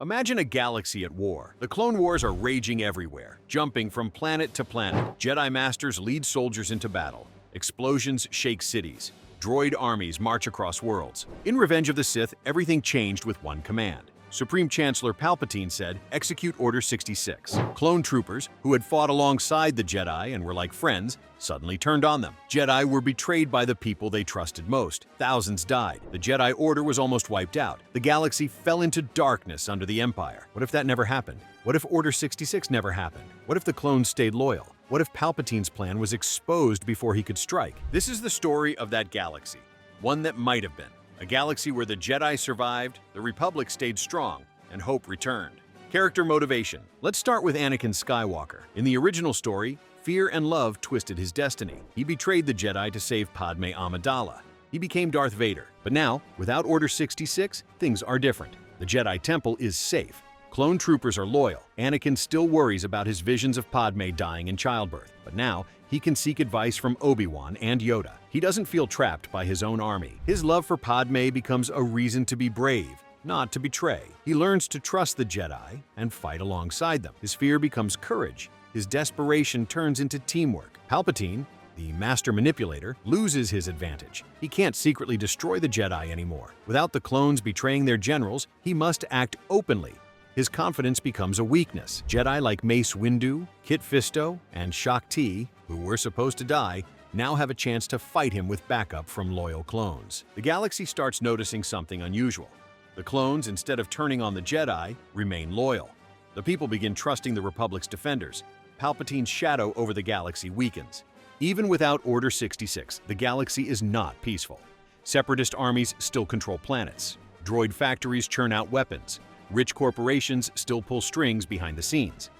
Imagine a galaxy at war. The Clone Wars are raging everywhere, jumping from planet to planet. Jedi Masters lead soldiers into battle. Explosions shake cities. Droid armies march across worlds. In Revenge of the Sith, everything changed with one command. Supreme Chancellor Palpatine said, "Execute Order 66." Clone troopers, who had fought alongside the Jedi and were like friends, suddenly turned on them. Jedi were betrayed by the people they trusted most. Thousands died. The Jedi Order was almost wiped out. The galaxy fell into darkness under the Empire. What if that never happened? What if Order 66 never happened? What if the clones stayed loyal? What if Palpatine's plan was exposed before he could strike? This is the story of that galaxy, one that might have been. A galaxy where the Jedi survived, the Republic stayed strong, and hope returned. Character motivation. Let's start with Anakin Skywalker. In the original story, fear and love twisted his destiny. He betrayed the Jedi to save Padme Amidala. He became Darth Vader. But now, without Order 66, things are different. The Jedi Temple is safe. Clone troopers are loyal. Anakin still worries about his visions of Padme dying in childbirth, but now he can seek advice from Obi-Wan and Yoda. He doesn't feel trapped by his own army. His love for Padme becomes a reason to be brave, not to betray. He learns to trust the Jedi and fight alongside them. His fear becomes courage. His desperation turns into teamwork. Palpatine, the master manipulator, loses his advantage. He can't secretly destroy the Jedi anymore. Without the clones betraying their generals, he must act openly. His confidence becomes a weakness. Jedi like Mace Windu, Kit Fisto, and Shaak Ti, who were supposed to die, now have a chance to fight him with backup from loyal clones. The galaxy starts noticing something unusual. The clones, instead of turning on the Jedi, remain loyal. The people begin trusting the Republic's defenders. Palpatine's shadow over the galaxy weakens. Even without Order 66, the galaxy is not peaceful. Separatist armies still control planets. Droid factories churn out weapons. Rich corporations still pull strings behind the scenes.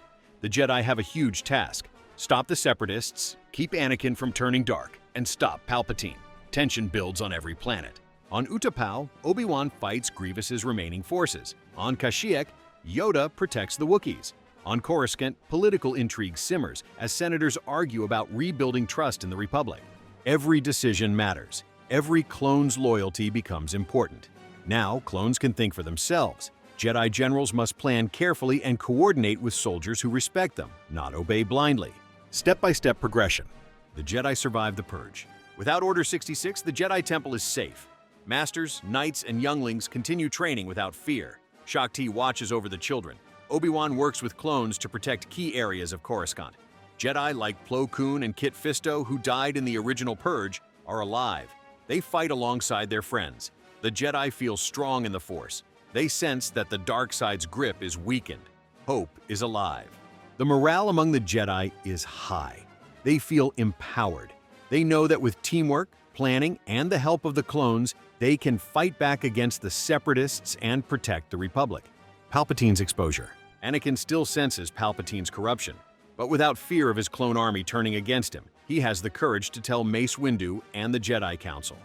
The Jedi have a huge task. Stop the Separatists, keep Anakin from turning dark, and stop Palpatine. Tension builds on every planet. On Utapau, Obi-Wan fights Grievous's remaining forces. On Kashyyyk, Yoda protects the Wookiees. On Coruscant, political intrigue simmers as senators argue about rebuilding trust in the Republic. Every decision matters. Every clone's loyalty becomes important. Now, clones can think for themselves. Jedi generals must plan carefully and coordinate with soldiers who respect them, not obey blindly. Step-by-step progression. The Jedi survive the Purge. Without Order 66, the Jedi Temple is safe. Masters, knights, and younglings continue training without fear. Shaak Ti watches over the children. Obi-Wan works with clones to protect key areas of Coruscant. Jedi like Plo Koon and Kit Fisto, who died in the original Purge, are alive. They fight alongside their friends. The Jedi feel strong in the Force. They sense that the dark side's grip is weakened. Hope is alive. The morale among the Jedi is high. They feel empowered. They know that with teamwork, planning, and the help of the clones, they can fight back against the Separatists and protect the Republic. Palpatine's exposure. Anakin still senses Palpatine's corruption, but without fear of his clone army turning against him, he has the courage to tell Mace Windu and the Jedi Council.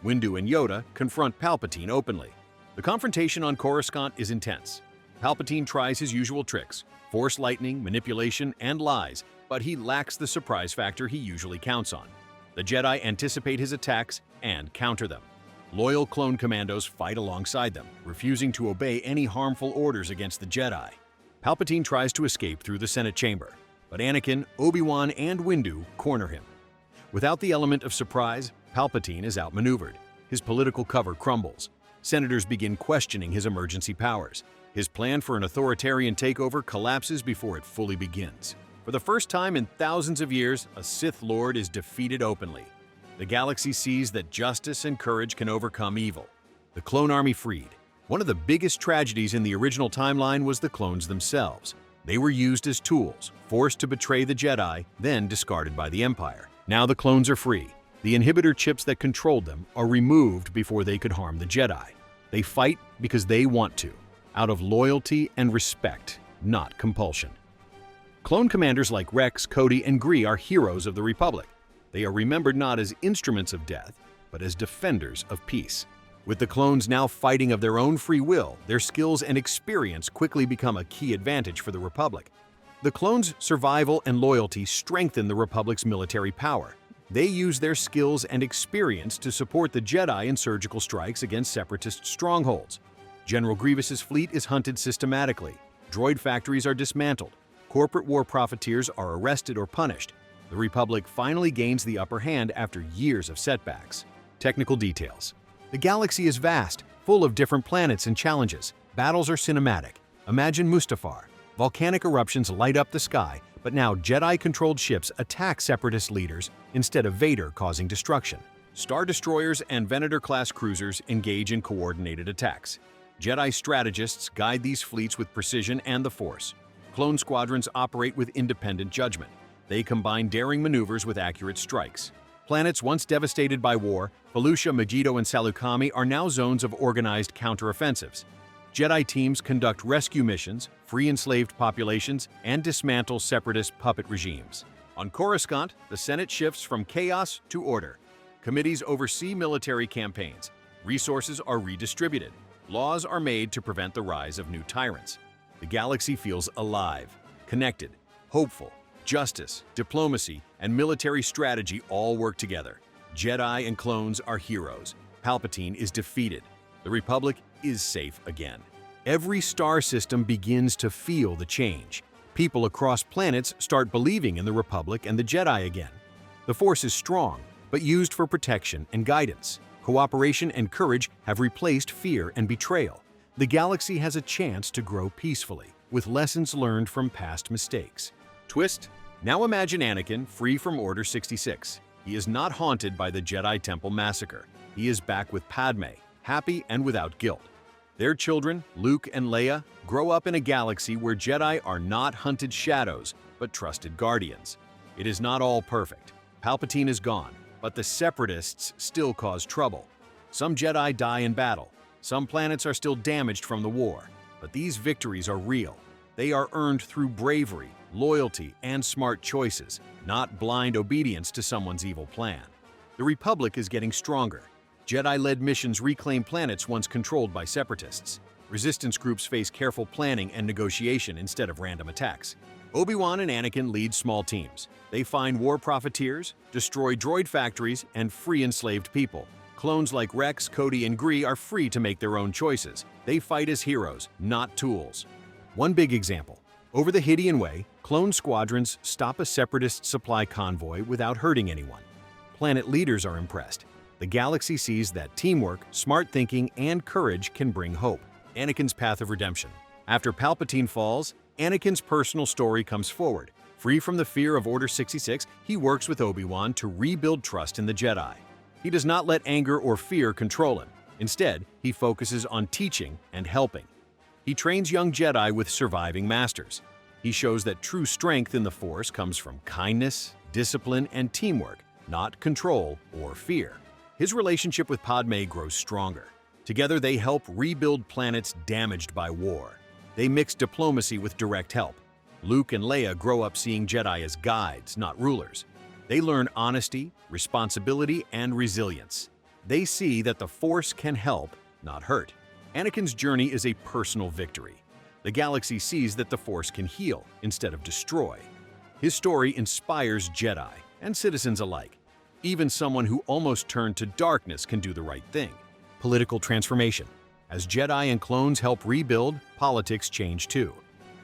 Windu and Yoda confront Palpatine openly. The confrontation on Coruscant is intense. Palpatine tries his usual tricks, force lightning, manipulation, and lies, but he lacks the surprise factor he usually counts on. The Jedi anticipate his attacks and counter them. Loyal clone commandos fight alongside them, refusing to obey any harmful orders against the Jedi. Palpatine tries to escape through the Senate chamber, but Anakin, Obi-Wan, and Windu corner him. Without the element of surprise, Palpatine is outmaneuvered. His political cover crumbles. Senators begin questioning his emergency powers. His plan for an authoritarian takeover collapses before it fully begins. For the first time in thousands of years, a Sith Lord is defeated openly. The galaxy sees that justice and courage can overcome evil. The clone army freed. One of the biggest tragedies in the original timeline was the clones themselves. They were used as tools, forced to betray the Jedi, then discarded by the Empire. Now the clones are free. The inhibitor chips that controlled them are removed before they could harm the Jedi. They fight because they want to, out of loyalty and respect, not compulsion. Clone commanders like Rex, Cody, and Gree are heroes of the Republic. They are remembered not as instruments of death, but as defenders of peace. With the clones now fighting of their own free will, their skills and experience quickly become a key advantage for the Republic. The clones' survival and loyalty strengthen the Republic's military power. They use their skills and experience to support the Jedi in surgical strikes against Separatist strongholds. General Grievous's fleet is hunted systematically. Droid factories are dismantled. Corporate war profiteers are arrested or punished. The Republic finally gains the upper hand after years of setbacks. Technical details. The galaxy is vast, full of different planets and challenges. Battles are cinematic. Imagine Mustafar. Volcanic eruptions light up the sky, but now Jedi-controlled ships attack Separatist leaders instead of Vader causing destruction. Star Destroyers and Venator-class cruisers engage in coordinated attacks. Jedi strategists guide these fleets with precision and the Force. Clone squadrons operate with independent judgment. They combine daring maneuvers with accurate strikes. Planets once devastated by war, Felucia, Megiddo, and Salukami are now zones of organized counteroffensives. Jedi teams conduct rescue missions, free enslaved populations, and dismantle separatist puppet regimes. On Coruscant, the Senate shifts from chaos to order. Committees oversee military campaigns. Resources are redistributed. Laws are made to prevent the rise of new tyrants. The galaxy feels alive, connected, hopeful. Justice, diplomacy, and military strategy all work together. Jedi and clones are heroes. Palpatine is defeated. The Republic is safe again. Every star system begins to feel the change. People across planets start believing in the Republic and the Jedi again. The Force is strong, but used for protection and guidance. Cooperation and courage have replaced fear and betrayal. The galaxy has a chance to grow peacefully, with lessons learned from past mistakes. Twist? Now imagine Anakin free from Order 66. He is not haunted by the Jedi Temple massacre. He is back with Padme, happy and without guilt. Their children, Luke and Leia, grow up in a galaxy where Jedi are not hunted shadows, but trusted guardians. It is not all perfect. Palpatine is gone, but the Separatists still cause trouble. Some Jedi die in battle. Some planets are still damaged from the war. But these victories are real. They are earned through bravery, loyalty, and smart choices, not blind obedience to someone's evil plan. The Republic is getting stronger. Jedi-led missions reclaim planets once controlled by Separatists. Resistance groups face careful planning and negotiation instead of random attacks. Obi-Wan and Anakin lead small teams. They find war profiteers, destroy droid factories, and free enslaved people. Clones like Rex, Cody, and Gree are free to make their own choices. They fight as heroes, not tools. One big example. Over the Hydian Way, clone squadrons stop a Separatist supply convoy without hurting anyone. Planet leaders are impressed. The galaxy sees that teamwork, smart thinking, and courage can bring hope. Anakin's path of redemption. After Palpatine falls, Anakin's personal story comes forward. Free from the fear of Order 66, he works with Obi-Wan to rebuild trust in the Jedi. He does not let anger or fear control him. Instead, he focuses on teaching and helping. He trains young Jedi with surviving masters. He shows that true strength in the Force comes from kindness, discipline, and teamwork, not control or fear. His relationship with Padme grows stronger. Together, they help rebuild planets damaged by war. They mix diplomacy with direct help. Luke and Leia grow up seeing Jedi as guides, not rulers. They learn honesty, responsibility, and resilience. They see that the Force can help, not hurt. Anakin's journey is a personal victory. The galaxy sees that the Force can heal instead of destroy. His story inspires Jedi and citizens alike. Even someone who almost turned to darkness can do the right thing. Political transformation. As Jedi and clones help rebuild, politics change too.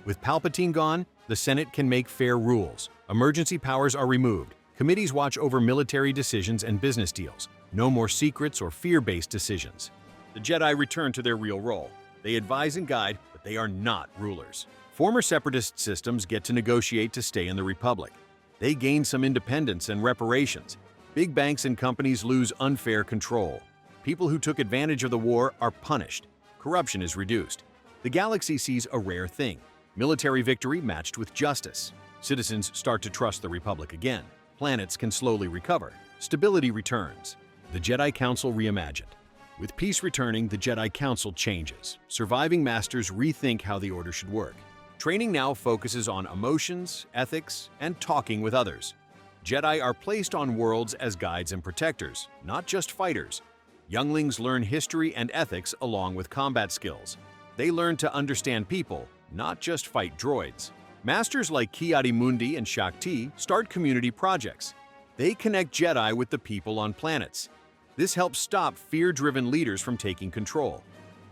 With Palpatine gone, the Senate can make fair rules. Emergency powers are removed. Committees watch over military decisions and business deals. No more secrets or fear-based decisions. The Jedi return to their real role. They advise and guide, but they are not rulers. Former Separatist systems get to negotiate to stay in the Republic. They gain some independence and reparations. Big banks and companies lose unfair control. People who took advantage of the war are punished. Corruption is reduced. The galaxy sees a rare thing: military victory matched with justice. Citizens start to trust the Republic again. Planets can slowly recover. Stability returns. The Jedi Council reimagined. With peace returning, the Jedi Council changes. Surviving masters rethink how the Order should work. Training now focuses on emotions, ethics, and talking with others. Jedi are placed on worlds as guides and protectors, not just fighters. Younglings learn history and ethics along with combat skills. They learn to understand people, not just fight droids. Masters like Ki-Adi-Mundi and Shakti start community projects. They connect Jedi with the people on planets. This helps stop fear-driven leaders from taking control.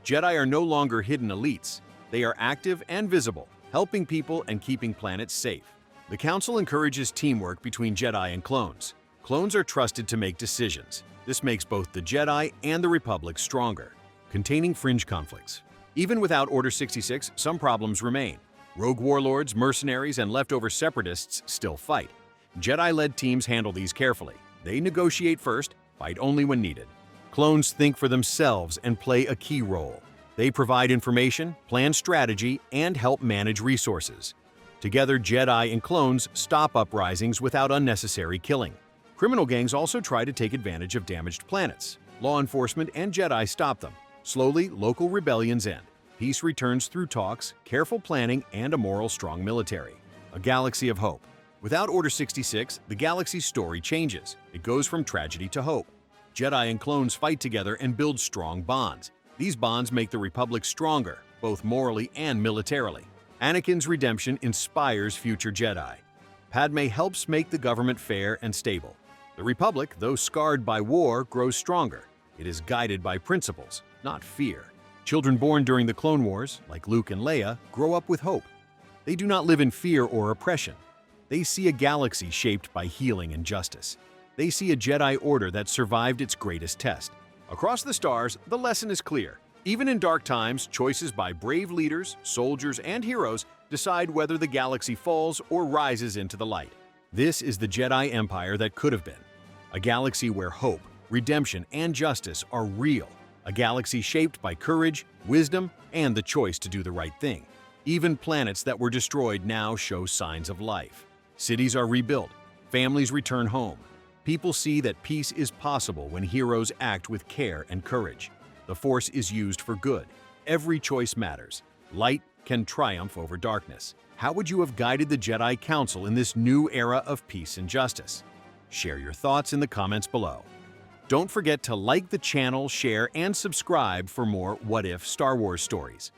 Jedi are no longer hidden elites. They are active and visible, helping people and keeping planets safe. The Council encourages teamwork between Jedi and clones. Clones are trusted to make decisions. This makes both the Jedi and the Republic stronger. Containing fringe conflicts. Even without Order 66, some problems remain. Rogue warlords, mercenaries, and leftover separatists still fight. Jedi-led teams handle these carefully. They negotiate first, fight only when needed. Clones think for themselves and play a key role. They provide information, plan strategy, and help manage resources. Together, Jedi and clones stop uprisings without unnecessary killing. Criminal gangs also try to take advantage of damaged planets. Law enforcement and Jedi stop them. Slowly, local rebellions end. Peace returns through talks, careful planning, and a moral strong military. A galaxy of hope. Without Order 66, the galaxy's story changes. It goes from tragedy to hope. Jedi and clones fight together and build strong bonds. These bonds make the Republic stronger, both morally and militarily. Anakin's redemption inspires future Jedi. Padme helps make the government fair and stable. The Republic, though scarred by war, grows stronger. It is guided by principles, not fear. Children born during the Clone Wars, like Luke and Leia, grow up with hope. They do not live in fear or oppression. They see a galaxy shaped by healing and justice. They see a Jedi Order that survived its greatest test. Across the stars, the lesson is clear. Even in dark times, choices by brave leaders, soldiers, and heroes decide whether the galaxy falls or rises into the light. This is the Jedi Empire that could have been. A galaxy where hope, redemption, and justice are real. A galaxy shaped by courage, wisdom, and the choice to do the right thing. Even planets that were destroyed now show signs of life. Cities are rebuilt. Families return home. People see that peace is possible when heroes act with care and courage. The Force is used for good. Every choice matters. Light can triumph over darkness. How would you have guided the Jedi Council in this new era of peace and justice? Share your thoughts in the comments below. Don't forget to like the channel, share, and subscribe for more What If Star Wars stories.